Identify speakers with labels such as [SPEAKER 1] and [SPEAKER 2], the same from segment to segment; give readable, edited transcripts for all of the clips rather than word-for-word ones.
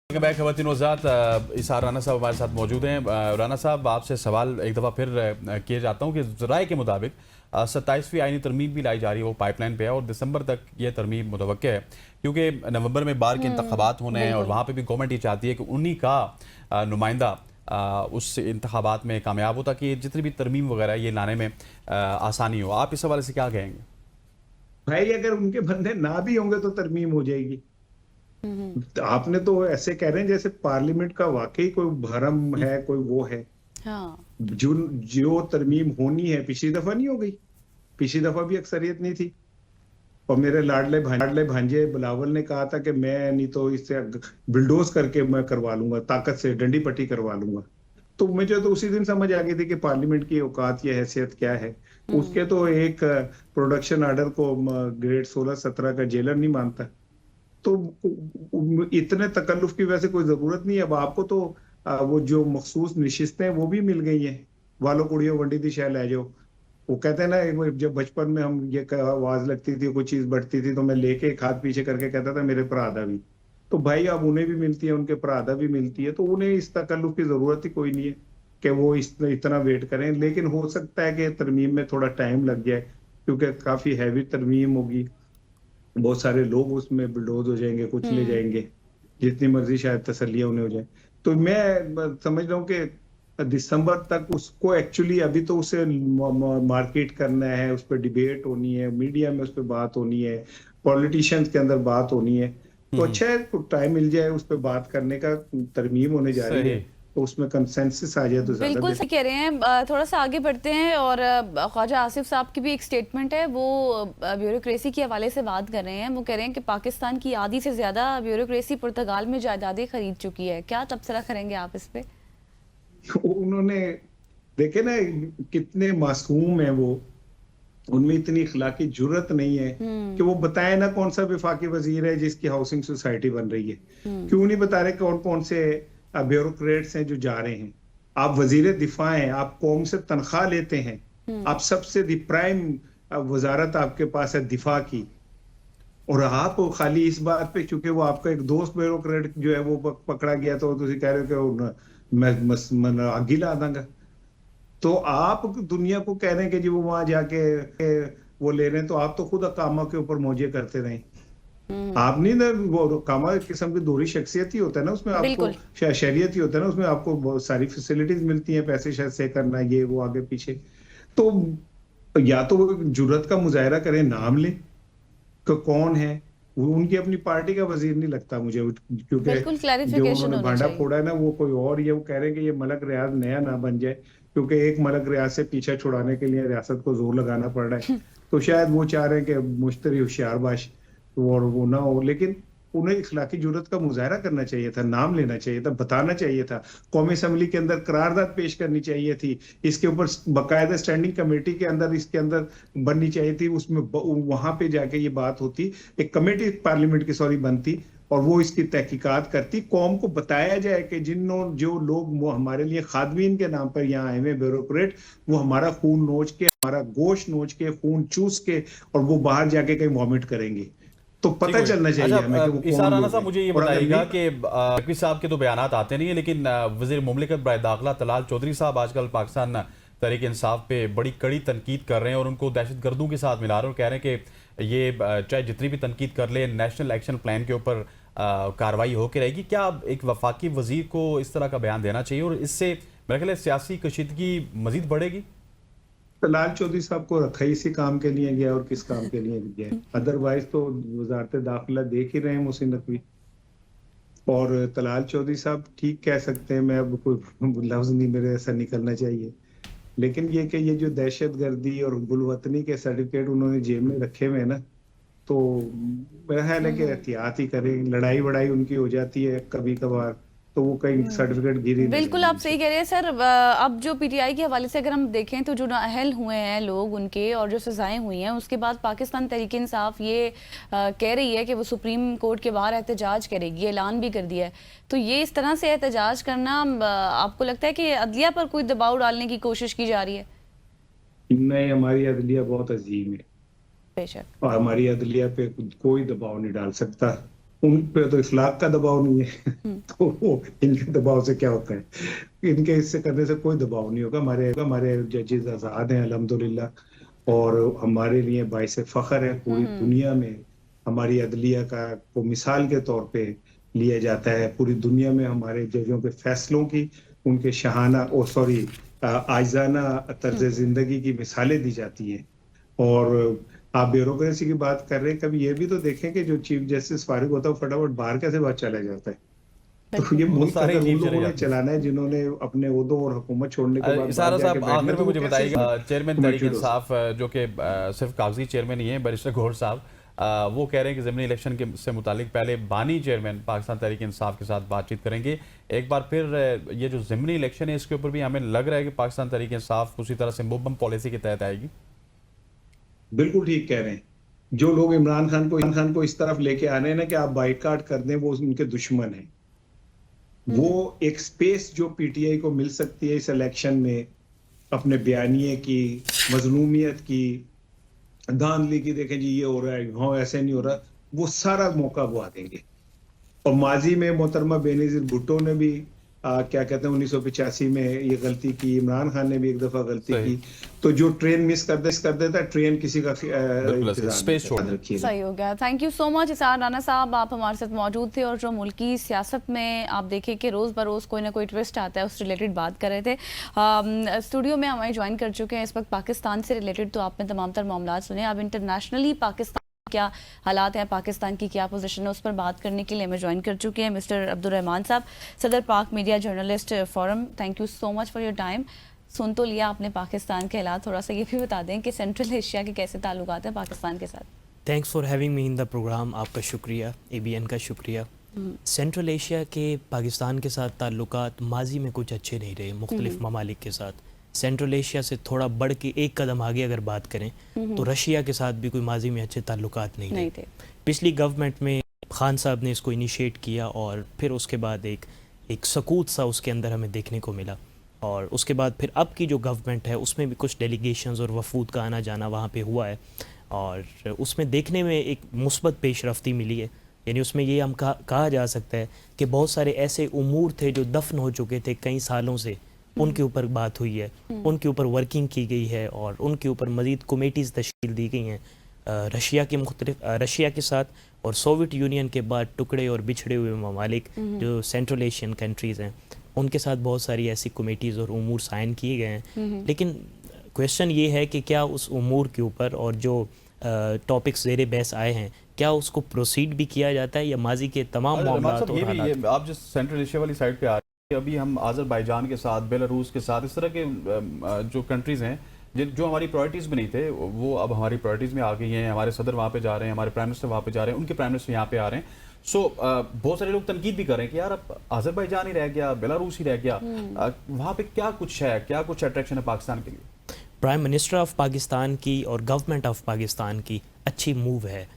[SPEAKER 1] खवातीन वज़ात इसार राना साहब हमारे साथ मौजूद हैं। राना साहब, आपसे सवाल एक दफ़ा फिर किया जाता हूँ कि राय के मुताबिक 27वीं आईनी तरमीम भी लाई जा रही है, वो पाइपलाइन पे है और दिसंबर तक ये तरमीम मुतवक्के है क्योंकि नवंबर में बार के इंतखाबात होने हैं और वहाँ पे भी गवर्नमेंट ये चाहती है कि उन्हीं का नुमाइंदा उस इंतखाबात में कामयाब हो ताकि जितनी भी तरमीम वगैरह ये लाने में आसानी हो। आप इस हवाले से क्या कहेंगे?
[SPEAKER 2] भाई अगर उनके बंदे ना भी होंगे तो तरमीम हो जाएगी। आपने तो ऐसे कह रहे हैं जैसे पार्लियामेंट का वाकई कोई भरम है, कोई वो है।
[SPEAKER 3] हाँ।
[SPEAKER 2] जो तरमीम होनी है पिछली दफा नहीं हो गई, पिछली दफा भी अक्सरियत नहीं थी और मेरे लाडले भांजे बिलावल ने कहा था कि मैं नहीं तो इससे बिल्डोज करके मैं करवा लूंगा, ताकत से डंडी पट्टी करवा लूंगा। तो मुझे तो उसी दिन समझ आ गई थी कि पार्लियामेंट की औकात या हैसियत क्या है। उसके तो एक प्रोडक्शन आर्डर को ग्रेड 16-17 का जेलर नहीं मानता। तो इतने तकल्लुफ की वजह से कोई जरूरत नहीं है। अब आपको तो वो जो मखसूस नशिस्तें वो भी मिल गई हैं, वालों कुड़ियों वंडी दी शह ले जाओ। वो कहते हैं ना, जब बचपन में हम ये आवाज लगती थी, कोई चीज बढ़ती थी तो मैं लेके एक हाथ पीछे करके कहता था मेरे परादा भी। तो भाई अब उन्हें भी मिलती है, उनके परादा भी मिलती है, तो उन्हें इस तकल्लुफ की जरूरत ही कोई नहीं है कि वो इतना वेट करें। लेकिन हो सकता है कि तरमीम में थोड़ा टाइम लग जाए क्योंकि काफी हैवी तरमीम होगी, बहुत सारे लोग उसमें बिल्डोज हो जाएंगे, कुछ ले जाएंगे, जितनी मर्जी शायद तसल्लियां उन्हें हो जाए। तो मैं समझ रहा हूँ कि दिसंबर तक उसको एक्चुअली अभी तो उसे मार्केट करना है, उस पर डिबेट होनी है, मीडिया में उस पर बात होनी है, पॉलिटिशियंस के अंदर बात होनी है। तो अच्छा है टाइम मिल जाए उस पर बात करने का। तरमीम होने जा रही है तो उसमें कंसेंसस आ जाए तो ज्यादा
[SPEAKER 3] बिल्कुल सही कह रहे हैं। थोड़ा सा आगे बढ़ते हैं और ख्वाजा आसिफ साहब की भी एक स्टेटमेंट है, वो ब्यूरोक्रेसी के हवाले से बात कर रहे हैं। वो कह रहे हैं कि पाकिस्तान की आधी से ज्यादा ब्यूरोक्रेसी पुर्तगाल में जायदादें खरीद चुकी है। क्या तबसरा करेंगे आप इस पे?
[SPEAKER 2] उन्होंने देखे ना कितने मासूम है वो, उनमें इतनी इखलाकी जुर्रत नहीं है कि वो बताए ना कौन सा वफाकी वजीर है जिसकी हाउसिंग सोसाइटी बन रही है। क्यों नहीं बता रहे कौन कौन से ब्यूरोक्रेट्स हैं जो जा रहे हैं। आप वजीर दिफा हैं, आप कौम से तनख्वाह लेते हैं, आप सबसे प्राइम वजारत आपके पास है दिफा की, और आप खाली इस बात पे क्योंकि वो आपका एक दोस्त ब्यूरोक्रेट जो है वो पकड़ा गया तो तुम कह रहे हो कि मैं आग ही ला दूंगा। तो आप दुनिया को कह रहे हैं कि जी वो वहां जाके वो ले रहे हैं, तो आप तो खुद अकामा के ऊपर मौजे करते रहे। आप नहीं ना, वो कामा एक किस्म की दोहरी शख्सियत ही होता है ना, उसमें आपको शहरियत ही होता है ना, उसमें आपको बहुत सारी फैसिलिटीज मिलती हैं, पैसे शायद से करना ये वो आगे पीछे। तो या तो वो जुर्रत का मुजाहरा करें, नाम ले कि कौन है वो। उनकी अपनी पार्टी का वजीर नहीं लगता मुझे, क्योंकि जो उन्होंने भांडा फोड़ा है ना वो कोई और ये वो कह रहे हैं कि ये मलक रियाज नया ना बन जाए, क्योंकि एक मलक रियाज से पीछा छुड़ाने के लिए रियासत को जोर लगाना पड़ रहा है। तो शायद वो चाह रहे हैं कि मुश्तरी होशियारबाश और वो ना हो। लेकिन उन्हें इखलाकी जुर्रत का मुजाहरा करना चाहिए था, नाम लेना चाहिए था, बताना चाहिए था, कौमी असम्बली के अंदर करारदाद पेश करनी चाहिए थी, इसके ऊपर बाकायदा स्टैंडिंग कमेटी के अंदर इसके अंदर बननी चाहिए थी, उसमें वहां पे जाके ये बात होती, एक कमेटी पार्लियामेंट की बनती और वो इसकी तहकीकात करती, कौम को बताया जाए कि जो लोग वो हमारे लिए खादमीन के नाम पर यहाँ आए हुए ब्यूरोक्रेट, वो हमारा खून नोच के, हमारा गोश्त नोच के, खून चूस के और वो बाहर जाके कहीं वॉमिट करेंगे। तो पता चलना चाहिए हमें कि वो
[SPEAKER 1] इसार राना साहब, मुझे ये बताइएगा कि नकवी साहब के तो बयानात आते नहीं है, लेकिन वज़ीर मुमलिकत बराए दाखिला तलाल चौधरी साहब आजकल पाकिस्तान तहरीक इंसाफ पे बड़ी कड़ी तनकीद कर रहे हैं और उनको दहशतगर्दों के साथ मिला रहे हैं और कह रहे हैं कि ये चाहे जितनी भी तनकीद कर ले, नेशनल एक्शन प्लान के ऊपर कार्रवाई होकर रहेगी। क्या एक वफाकी वजीर को इस तरह का बयान देना चाहिए और इससे मेरे ख्याल सियासी कशीदगी मजीद बढ़ेगी?
[SPEAKER 2] तलाल चौधरी साहब को रखा ही इसी काम के लिए गया और किस काम के लिए गया? अदरवाइज तो वजारत दाखिला देख ही रहे हैं मुहसिन नकवी। और तलाल चौधरी साहब ठीक कह सकते हैं, मैं अब कोई लफ्ज नहीं मेरे ऐसा निकलना चाहिए, लेकिन ये कि ये जो दहशतगर्दी और गुलवतनी के सर्टिफिकेट उन्होंने जेब में रखे हुए हैं ना, तो मेरा ख्याल है कि एहतियात ही करें। लड़ाई वड़ाई उनकी हो जाती है कभी कभार, तो वो कहीं सर्टिफिकेट गिरी।
[SPEAKER 3] बिल्कुल आप सही कह रहे हैं सर। अब जो पीटीआई के हवाले से अगर हम देखें तो जो नाअहल हुए हैं लोग उनके और जो सजाएं हुई हैं, उसके बाद पाकिस्तान तहरीक इंसाफ ये कह रही है कि वो सुप्रीम कोर्ट के बाहर एहतजाज करेगी, ऐलान भी कर दिया है। तो ये इस तरह से एहतजाज करना, आपको लगता है कि अदलिया पर कोई दबाव डालने की कोशिश की जा रही है?
[SPEAKER 2] नहीं, हमारी अदलिया बहुत अजीम है
[SPEAKER 3] बेशक,
[SPEAKER 2] और हमारी अदलिया पे कोई दबाव नहीं डाल सकता। उन पे तो इखलाक का दबाव नहीं है तो वो इनके दबाव से क्या होता है, इनके इससे करने से कोई दबाव नहीं होगा। हमारे जजेस आजाद हैं अल्हम्दुलिल्लाह, और हमारे लिए बाइस फख्र है। पूरी दुनिया में हमारी अदलिया का को मिसाल के तौर पे लिया जाता है। पूरी दुनिया में हमारे जजों के फैसलों की, उनके शहाना आइजाना तर्ज जिंदगी की मिसालें दी जाती हैं। और आप ब्यूरोक्रेसी की बात कर रहे हैं, कभी ये भी तो देखें कि जो चीफ जस्टिस फारिग होता है वो फटाफट बाहर कैसे बात चला जाता है। तो ये मुल्क
[SPEAKER 1] सारे
[SPEAKER 2] अगर उन
[SPEAKER 1] चीफ चले
[SPEAKER 2] लोगों ने
[SPEAKER 1] जाते हैं।
[SPEAKER 2] चलाना है जिन्होंने अपने ओहदों और हुकूमत छोड़ने के बाद
[SPEAKER 1] इसारा
[SPEAKER 2] बाहर जाके
[SPEAKER 1] साहब,
[SPEAKER 2] बैठना
[SPEAKER 1] आखिर
[SPEAKER 2] है,
[SPEAKER 1] में
[SPEAKER 2] तो
[SPEAKER 1] मुझे
[SPEAKER 2] वो
[SPEAKER 1] बताइएगा,
[SPEAKER 2] कैसे
[SPEAKER 1] चेयरमैन तहरीक
[SPEAKER 2] committed हो
[SPEAKER 1] इंसाफ जो कि सिर्फ कागजी चेयरमैन ही है, बैरिस्टर गौहर साहब, वो कह रहे हैं कि ज़िमनी इलेक्शन के से मुतालिक पहले बानी चेयरमैन पाकिस्तान तहरीक इंसाफ के साथ बातचीत करेंगे। एक बार फिर ये जो ज़िमनी इलेक्शन है इसके ऊपर भी हमें लग रहा है कि पाकिस्तान तहरीक इंसाफ उसी तरह से मुबम पॉलिसी के तहत आएगी।
[SPEAKER 2] बिल्कुल ठीक कह रहे हैं। जो लोग इमरान खान को इस तरफ लेके आ रहे हैं ना कि आप बाइकाट कर दें, वो उनके दुश्मन हैं। वो एक स्पेस जो पीटीआई को मिल सकती है इस इलेक्शन में, अपने बयानिए की, मजलूमियत की, धांधली की, देखें जी ये हो रहा है, हाँ ऐसे नहीं हो रहा, वो सारा मौका वो आ देंगे। और माजी में मोहतरमा बेनजीर भुट्टो ने भी क्या कहते हैं 1985 में ये गलती की, इमरान खान ने भी एक दफा गलती
[SPEAKER 1] सही।
[SPEAKER 2] की। तो जो ट्रेन मिस कर देता है, ट्रेन किसी का
[SPEAKER 1] बिल्कुल ऐसे, स्पेस छोड़ दें।
[SPEAKER 2] रखिएगा।
[SPEAKER 3] सही हो गया। थैंक यू सो मच इसार राना साहब, आप हमारे साथ मौजूद थे और जो मुल्की सियासत में आप देखें कि रोज़ बरोज़ कोई ना कोई ट्विस्ट आता है, उस रिलेटेड बात कर रहे थे। स्टूडियो में हमारे ज्वाइन कर चुके हैं इस वक्त पाकिस्तान से रिलेटेड, तो आपने तमाम तर मामला सुने। अब इंटरनेशनली पाकिस्तान क्या हालात हैं, पाकिस्तान की क्या पोजीशन है, उस पर बात करने के लिए हमें ज्वाइन कर चुके हैं मिस्टर अब्दुल रहमान साहब, सदर Pak media journalist forum. Thank you so much for your time. सुन तो लिया आपने पाकिस्तान के हालात, थोड़ा सा ये भी बता दें कि सेंट्रल एशिया के कैसे ताल्लुकात हैं पाकिस्तान के साथ।
[SPEAKER 4] Thanks for having me in the programme. आपका शुक्रिया, ABN का शुक्रिया। सेंट्रल एशिया के पाकिस्तान के साथ ताल्लुकात माजी में कुछ अच्छे नहीं रहे मुख्तलिफ ममालिक के साथ। सेंट्रल एशिया से थोड़ा बढ़ के एक कदम आगे अगर बात करें तो रशिया के साथ भी कोई माजी में अच्छे ताल्लुकात नहीं रहे। पिछली गवर्नमेंट में खान साहब ने इसको इनिशिएट किया और फिर उसके बाद एक सकूत सा उसके अंदर हमें देखने को मिला, और उसके बाद फिर अब की जो गवर्नमेंट है उसमें भी कुछ डेलीगेशंस और वफूद का आना जाना वहाँ पे हुआ है, और उसमें देखने में एक मुस्बत पेशरफ्ती मिली है। यानी उसमें ये हम कहा जा सकता है कि बहुत सारे ऐसे उमूर थे जो दफन हो चुके थे कई सालों से, उनके ऊपर बात हुई है, उनके ऊपर वर्किंग की गई है, और उनके ऊपर मज़ीद कमेटीज़ तश्कील दी गई हैं। रशिया के साथ और सोवियत यूनियन के बाद टुकड़े और बिछड़े हुए ममालिक जो सेंट्रल एशियन कंट्रीज़ हैं, उनके साथ बहुत सारी ऐसी कमेटीज़ और उमूर साइन किए गए हैं। लेकिन क्वेश्चन ये है कि क्या उस उमूर के ऊपर और जो टॉपिक्स ज़ेरे बहस आए हैं, क्या उसको प्रोसीड भी किया जाता है या माजी के तमाम मामलात और हालात।
[SPEAKER 1] आप जिस सेंट्रल एशिया वाली साइड पे आ रहे हैं, अभी हम आज़रबाईजान के साथ, बेलारूस के साथ, इस तरह के जो कंट्रीज़ हैं जो हमारी प्रायोरिटीज़ में नहीं थे, वो अब हमारी प्रायोरिटीज़ में आ गई हैं। हमारे सदर वहाँ पे जा रहे हैं, हमारे प्राइम मिनिस्टर वहाँ पे जा रहे हैं, उनके प्राइम मिनिस्टर यहाँ पे आ रहे हैं। सो बहुत सारे लोग तनकीद भी कर रहे हैं कि यार अब आज़रबाईजान ही रह गया, बेलारूस ही रह गया, वहाँ पे क्या कुछ है, क्या कुछ अट्रैक्शन है पाकिस्तान के लिए?
[SPEAKER 4] प्राइम मिनिस्टर ऑफ पाकिस्तान की और गवर्नमेंट ऑफ पाकिस्तान की अच्छी मूव है,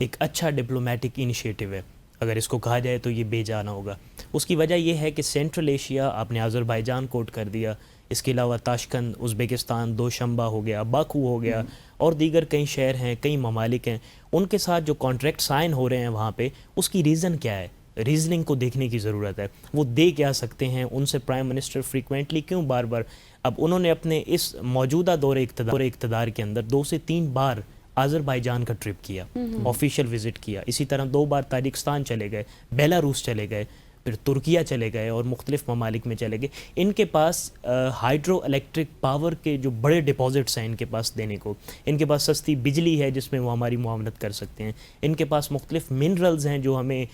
[SPEAKER 4] एक अच्छा डिप्लोमेटिक इनिशिएटिव है, अगर इसको कहा जाए तो ये बेजाना होगा। उसकी वजह यह है कि सेंट्रल एशिया, आपने आज़रबाईजान कोट कर दिया, इसके अलावा ताशकंद, उज़्बेकिस्तान, दोशंबा हो गया, बाकू हो गया, और दीगर कई शहर हैं, कई ममालिक हैं, उनके साथ जो कॉन्ट्रैक्ट साइन हो रहे हैं वहाँ पे, उसकी रीज़न क्या है, रीजनिंग को देखने की ज़रूरत है। वो दे क्या सकते हैं, उनसे प्राइम मिनिस्टर फ्रीक्वेंटली क्यों बार बार, अब उन्होंने अपने इस मौजूदा दौरे इक़्तिदार के अंदर 2 से 3 बार आज़रबाईजान का ट्रिप किया, ऑफिशियल विज़िट किया, इसी तरह 2 बार ताजिकिस्तान चले गए, बेलारूस चले गए, फिर तुर्किया चले गए और मुख्तलिफ ममालिक में चले गए। इनके पास हाइड्रो इलेक्ट्रिक पावर के जो बड़े डिपॉजिट्स हैं इनके पास देने को, इनके पास सस्ती बिजली है जिसमें वो हमारी मुआवनत कर सकते हैं, इनके पास मुख्तलिफ मिनरल्स हैं जो हमें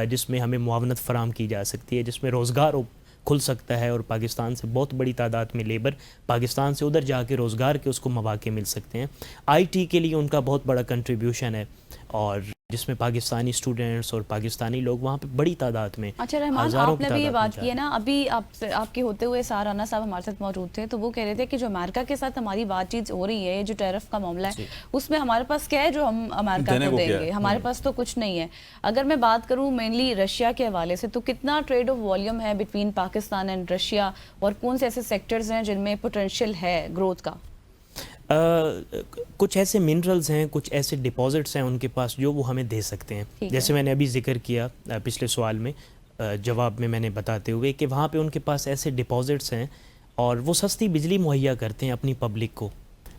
[SPEAKER 4] जिसमें हमें मुआवनत फराम की जा सकती है, जिसमें रोज़गार खुल सकता है, और पाकिस्तान से बहुत बड़ी तादाद में लेबर पाकिस्तान से उधर जाके रोज़गार के उसको मौके मिल सकते हैं। IT के लिए उनका बहुत बड़ा कंट्रीब्यूशन है, और जिसमें पाकिस्तानी स्टूडेंट्स और पाकिस्तानी लोग वहाँ पे बड़ी तादाद में।
[SPEAKER 3] अच्छा रहमान, आपने भी ये बात की है ना, अभी आपके होते हुए सार राना साहब हमारे साथ मौजूद थे, तो वो कह रहे थे कि जो अमेरिका के साथ हमारी बातचीत हो रही है, जो टैरिफ का मामला है, उसमें हमारे पास क्या है जो हम अमेरिका को देंगे, हमारे पास तो कुछ नहीं है। अगर मैं बात करूँ मेनली रशिया के हवाले से, तो कितना ट्रेड ऑफ वॉल्यूम है बिटवीन पाकिस्तान एंड रशिया, और कौन से ऐसे सेक्टर्स हैं जिनमें पोटेंशियल है ग्रोथ का?
[SPEAKER 4] कुछ ऐसे मिनरल्स हैं, कुछ ऐसे डिपॉजिट्स हैं उनके पास जो वो हमें दे सकते
[SPEAKER 3] ठीक
[SPEAKER 4] हैं।
[SPEAKER 3] है।
[SPEAKER 4] जैसे मैंने अभी जिक्र किया पिछले सवाल में, जवाब में मैंने बताते हुए कि वहाँ पे उनके पास ऐसे डिपॉजिट्स हैं और वो सस्ती बिजली मुहैया करते हैं अपनी पब्लिक को।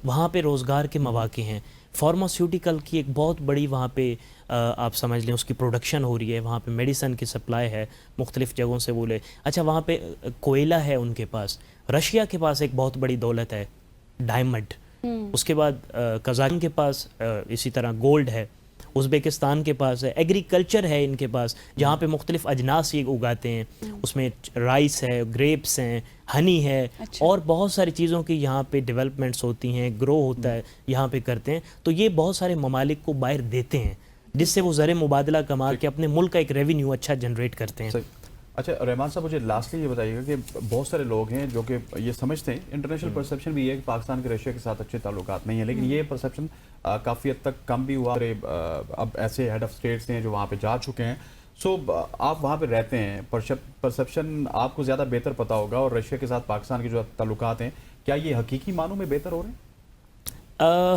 [SPEAKER 4] वहाँ पे रोज़गार के मौके हैं। फार्मास्यूटिकल की एक बहुत बड़ी वहाँ पे आप समझ लें उसकी प्रोडक्शन हो रही है। वहाँ पे मेडिसन की सप्लाई है मुख्तलिफ़ जगहों से बोले। अच्छा, वहाँ पे कोयला है उनके पास। रशिया के पास एक बहुत बड़ी दौलत है, डायमंड। उसके बाद कज़ाकिस्तान के पास इसी तरह गोल्ड है। उज़्बेकिस्तान के पास है। एग्रीकल्चर है इनके पास, जहाँ पे मुख्तलिफ़ अजनास ये उगाते हैं। उसमें राइस है, ग्रेप्स हैं, हनी है।
[SPEAKER 3] अच्छा।
[SPEAKER 4] और बहुत सारी चीज़ों की यहाँ पे डेवलपमेंट्स होती हैं, ग्रो होता है, यहाँ पे करते हैं। तो ये बहुत सारे ममालिक को बाहर देते हैं, जिससे वो ज़र मुबादला कमा के अपने मुल्क का एक रेवेन्यू अच्छा जनरेट करते हैं।
[SPEAKER 1] सही। अच्छा रहमान साहब, मुझे लास्टली ये बताइएगा कि बहुत सारे लोग हैं जो कि ये समझते हैं, इंटरनेशनल परसेप्शन भी ये है कि पाकिस्तान के रशिया के साथ अच्छे ताल्लुकात नहीं है, लेकिन ये परसेप्शन काफ़ी हद तक कम भी हुआ। अब ऐसे हेड ऑफ स्टेट्स हैं जो वहाँ पे जा चुके हैं। सो आप वहाँ पे रहते हैं, परसेप्शन आपको ज़्यादा बेहतर पता होगा, और रशिया के साथ पाकिस्तान के जो ताल्लुकात हैं, क्या ये हकीकी मानों में बेहतर हो रहे हैं?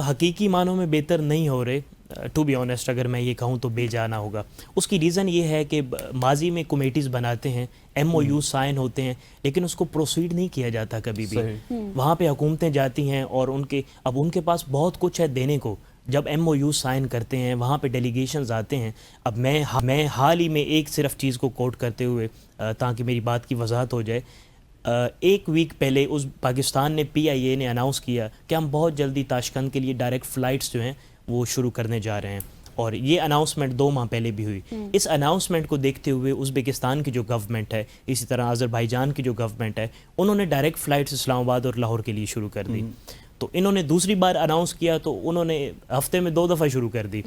[SPEAKER 4] हकीकी मानों में बेहतर नहीं हो रहे। टू बी ऑनेस्ट अगर मैं ये कहूँ तो बेजाना होगा। उसकी रीज़न ये है कि माजी में कमेटीज़ बनाते हैं, MOU साइन होते हैं, लेकिन उसको प्रोसीड नहीं किया जाता कभी भी। वहाँ पे हुकूमतें जाती हैं और उनके पास बहुत कुछ है देने को। जब MOU साइन करते हैं, वहाँ पे डेलीगेशंस आते हैं। अब मैं हाल ही में एक सिर्फ चीज़ को कोट करते हुए ताकि मेरी बात की वजाहत हो जाए, एक वीक पहले पाकिस्तान ने PIA ने अनाउंस किया कि हम बहुत जल्दी ताशकंद के लिए डायरेक्ट फ़्लाइट्स जो हैं वो शुरू करने जा रहे हैं, और ये अनाउंसमेंट 2 माह पहले भी हुई। इस अनाउंसमेंट को देखते हुए उज़्बेकिस्तान की जो गवर्नमेंट है, इसी तरह आज़रबाईजान की जो गवर्नमेंट है, उन्होंने डायरेक्ट फ़्लाइट्स इस्लामाबाद और लाहौर के लिए शुरू कर दी। तो इन्होंने दूसरी बार अनाउंस किया तो उन्होंने हफ्ते में 2 दफ़ा शुरू कर दी।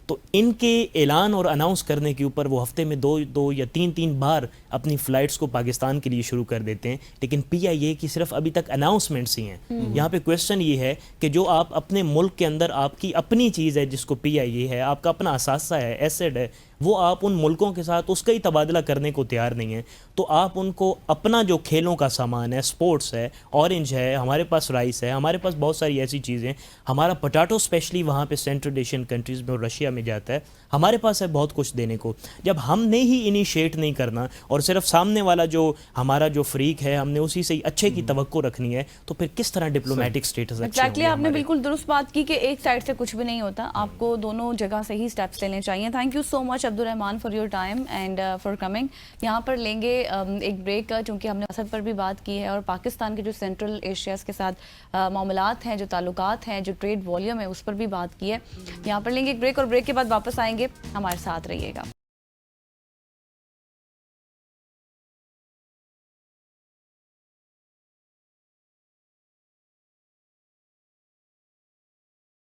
[SPEAKER 4] तो इनके ऐलान और अनाउंस करने के ऊपर वो हफ्ते में 2 या 3 बार अपनी फ़्लाइट्स को पाकिस्तान के लिए शुरू कर देते हैं, लेकिन PIA की सिर्फ अभी तक अनाउंसमेंट्स ही हैं। यहाँ पे क्वेश्चन ये है कि जो आप अपने मुल्क के अंदर आपकी अपनी चीज़ है जिसको PIA है, आपका अपना असासा है, एसेड है, वो आप उन मुल्कों के साथ उसका ही तबादला करने को तैयार नहीं है, तो आप उनको अपना जो खेलों का सामान है, स्पोर्ट्स है, ऑरेंज है, हमारे पास राइस है, हमारे पास बहुत सारी ऐसी चीज़ें, हमारा पोटैटो स्पेशली वहाँ पे सेंट्रल एशियन कंट्रीज़ में और रशिया में जाता है, हमारे पास है बहुत कुछ देने को। जब हमने ही इनिशिएट नहीं करना और सिर्फ सामने वाला जो हमारा जो फ्रीक है, हमने उसी से अच्छे की तवक्को रखनी है, तो फिर किस तरह डिप्लोमेटिक स्टेटस
[SPEAKER 3] एग्जैक्टली आपने बिल्कुल दुरुस्त बात की कि एक साइड से कुछ भी नहीं होता, आपको दोनों जगह से ही स्टेप्स लेने चाहिए। Thank you so much Abdul Rahman for your time and for coming. यहाँ पर लेंगे एक ब्रेक, चूँकि हमने असद पर भी बात की है और पाकिस्तान के जो सेंट्रल एशियाज़ के साथ मामलात हैं, जो ताल्लुकात हैं, जो ट्रेड वॉल्यूम है, उस पर भी बात की है। यहाँ पर लेंगे एक ब्रेक और ब्रेक के बाद वापस आएंगे। हमारे साथ रहिएगा।